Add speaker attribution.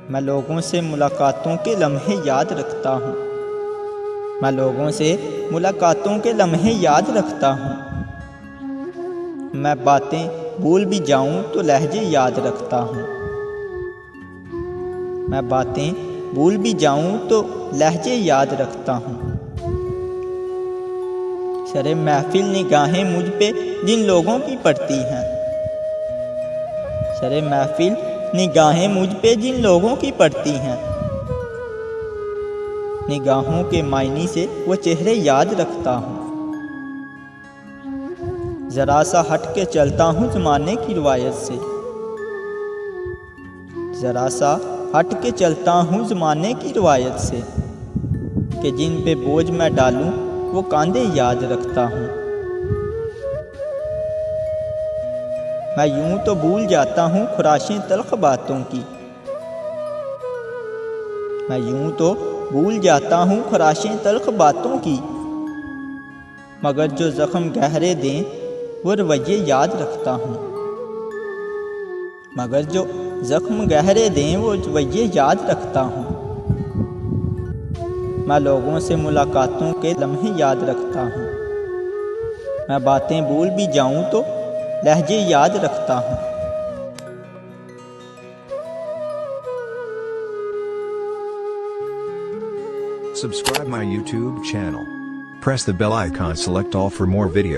Speaker 1: मैं लोगों से मुलाकातों के लम्हे याद रखता हूँ। मैं लोगों से मुलाकातों के लम्हे याद रखता हूँ। मैं बातें भूल भी जाऊँ तो लहजे याद रखता हूँ। मैं बातें भूल भी जाऊँ तो लहजे याद रखता हूँ। शरे महफिल निगाहें मुझ पे जिन लोगों की पड़ती हैं। शरे महफिल निगाहें मुझ पे जिन लोगों की पड़ती हैं। निगाहों के मायने से वो चेहरे याद रखता हूँ। ज़रा सा हट के चलता हूँ ज़माने की रिवायत से। ज़रा सा हट के चलता हूँ ज़माने की रिवायत से कि जिन पे बोझ मैं डालूँ वो कांधे याद रखता हूँ। मैं यूं तो भूल जाता हूँ खुराशें तल्ख बातों की। मैं यूं तो भूल जाता हूँ खुराशें तल्ख बातों की, मगर जो ज़ख्म गहरे दें वो रवैये याद रखता हूँ। मगर जो ज़ख्म गहरे दें वो रवैये याद रखता हूँ। मैं लोगों से मुलाकातों के लम्हे याद रखता हूँ। मैं बातें भूल भी जाऊँ तो लहजे याद रखता हूँ।
Speaker 2: Subscribe my YouTube channel. Press the bell icon, select all for more videos.